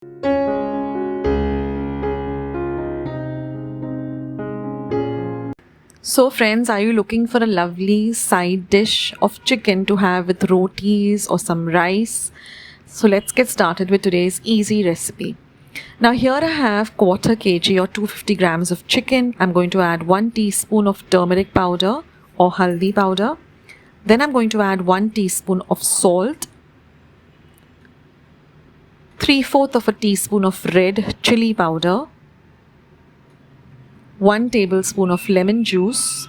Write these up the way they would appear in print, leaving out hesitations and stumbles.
So friends, are you looking for a lovely side dish of chicken to have with rotis or some rice? So let's get started with today's easy recipe. Now here I have quarter kg or 250 grams of chicken. I'm going to add 1 teaspoon of turmeric powder or haldi powder. Then I'm going to add 1 teaspoon of salt, 3/4 of a teaspoon of red chilli powder, 1 tablespoon of lemon juice,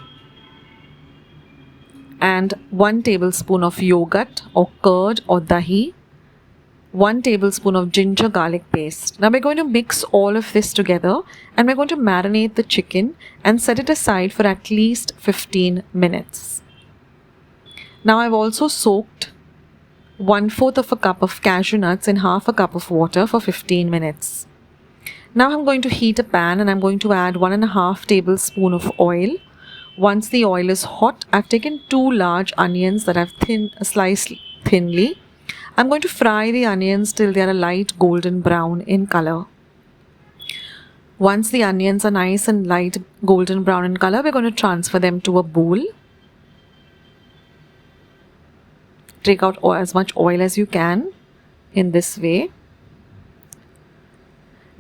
and 1 tablespoon of yogurt or curd or dahi, 1 tablespoon of ginger garlic paste. Now we're going to mix all of this together and we're going to marinate the chicken and set it aside for at least 15 minutes. Now I've also soaked 1/4 of a cup of cashew nuts in half a cup of water for 15 minutes. Now I'm going to heat a pan and I'm going to add 1.5 tablespoon of oil. Once the oil is hot, I've taken 2 large onions that I've sliced thinly. I'm going to fry the onions till they are a light golden brown in color. Once the onions are nice and light golden brown in color, we're going to transfer them to a bowl. Take out as much oil as you can in this way.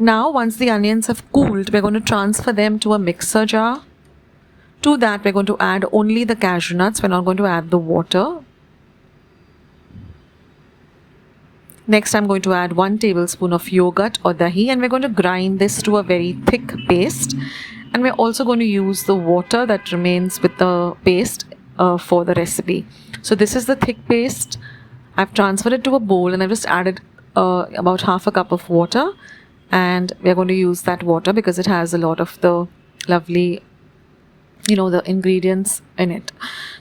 Now once the onions have cooled, we're going to transfer them to a mixer jar. To that we're going to add only the cashew nuts. We're not going to add the water. Next I'm going to add 1 tablespoon of yogurt or dahi and we're going to grind this to a very thick paste. And we're also going to use the water that remains with the paste for the recipe. So this is the thick paste. I've transferred it to a bowl and I've just added about half a cup of water. And we're going to use that water because it has a lot of the lovely, the ingredients in it.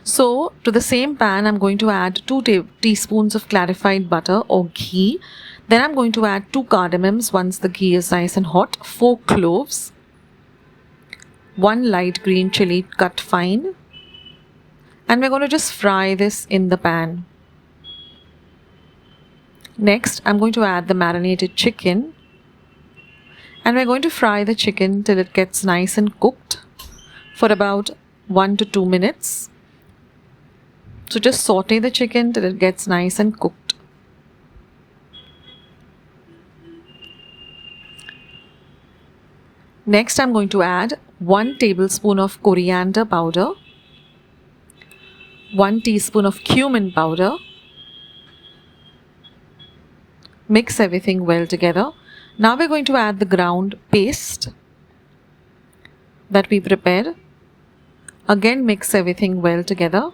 So to the same pan, I'm going to add 2 teaspoons of clarified butter or ghee. Then I'm going to add 2 cardamons once the ghee is nice and hot, 4 cloves, 1 light green chilli cut fine. And we're going to just fry this in the pan. Next, I'm going to add the marinated chicken. And we're going to fry the chicken till it gets nice and cooked for about 1 to 2 minutes. So just saute the chicken till it gets nice and cooked. Next I'm going to add 1 tablespoon of coriander powder, 1 teaspoon of cumin powder. Mix everything well together. Now we're going to add the ground paste that we prepared. Again mix everything well together.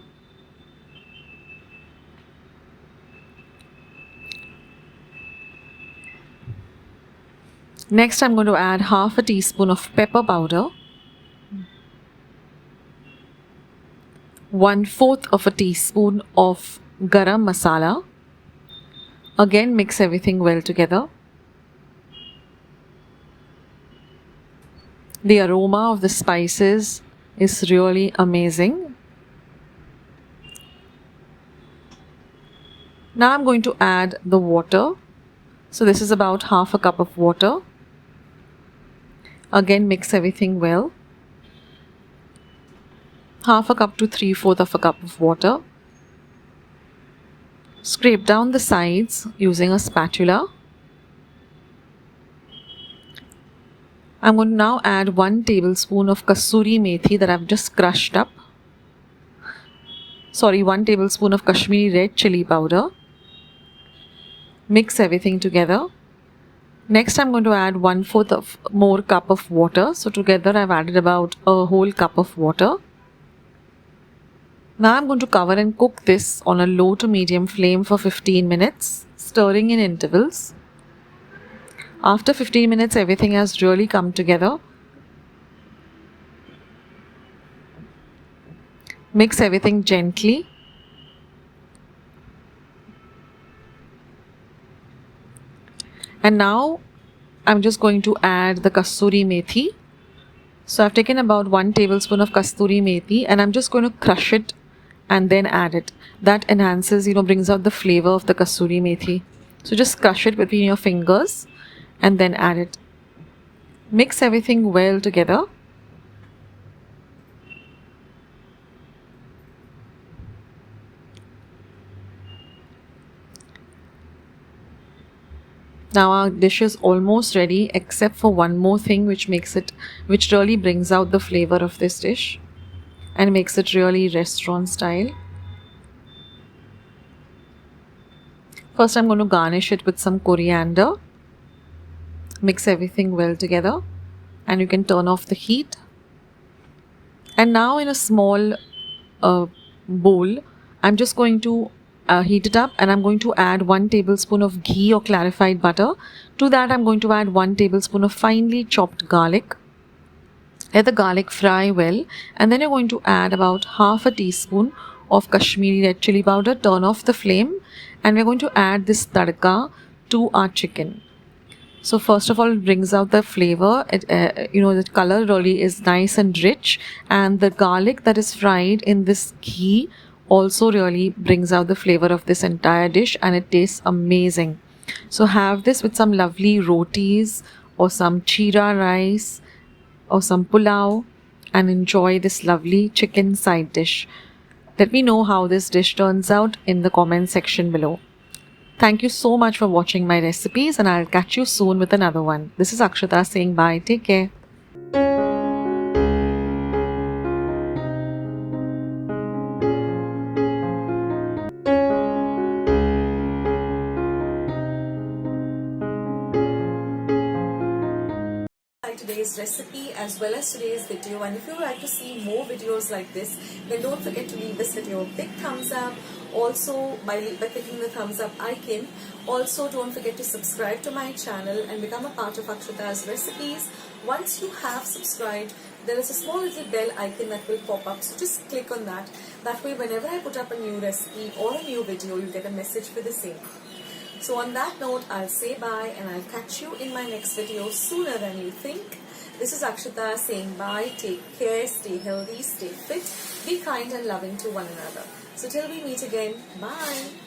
Next I'm going to add half a teaspoon of pepper powder, 1/4 of a teaspoon of garam masala. Again mix everything well together. The aroma of the spices is really amazing. Now I'm going to add the water. So this is about half a cup of water. Again mix everything well. Half a cup to 3/4 of a cup of water. Scrape down the sides using a spatula. I'm going to now add 1 tablespoon of kasuri meethi that I've just crushed up. 1 tablespoon of Kashmiri red chili powder. Mix everything together. Next I'm going to add 1/4 of more cup of water. So together I've added about a whole cup of water. Now I'm going to cover and cook this on a low to medium flame for 15 minutes, stirring in intervals. After 15 minutes, everything has really come together. Mix everything gently. And now I'm just going to add the kasuri meethi. So I've taken about 1 tablespoon of kasuri meethi and I'm just going to crush it and then add it. That enhances, brings out the flavor of the kasuri meethi. So just crush it between your fingers and then add it. Mix everything well together. Now our dish is almost ready, except for one more thing which really brings out the flavor of this dish and makes it really restaurant style. First I'm going to garnish it with some coriander. Mix everything well together and you can turn off the heat. And now in a small bowl, I'm just going to heat it up, and I'm going to add 1 tablespoon of ghee or clarified butter. To that I'm going to add 1 tablespoon of finely chopped garlic. Let the garlic fry well, and then you're going to add about half a teaspoon of Kashmiri red chili powder. Turn off the flame and we're going to add this tadka to our chicken. So first of all, it brings out the flavor. The color really is nice and rich, and the garlic that is fried in this ghee also really brings out the flavor of this entire dish, and it tastes amazing. So have this with some lovely rotis or some cheera rice or some pulao and enjoy this lovely chicken side dish. Let me know how this dish turns out in the comment section below. Thank you so much for watching my recipes, and I'll catch you soon with another one. This is Akshata saying bye. Take care. Today's recipe as well as today's video, and if you would like to see more videos like this, then don't forget to leave this video a big thumbs up. Also by clicking the thumbs up icon. Also don't forget to subscribe to my channel and become a part of Akshata's recipes. Once you have subscribed, there is a small little bell icon that will pop up, so just click on that. That way whenever I put up a new recipe or a new video, you get a message for the same. So on that note, I'll say bye, and I'll catch you in my next video sooner than you think. This is Akshata saying bye. Take care, stay healthy, stay fit, be kind and loving to one another. So till we meet again, bye.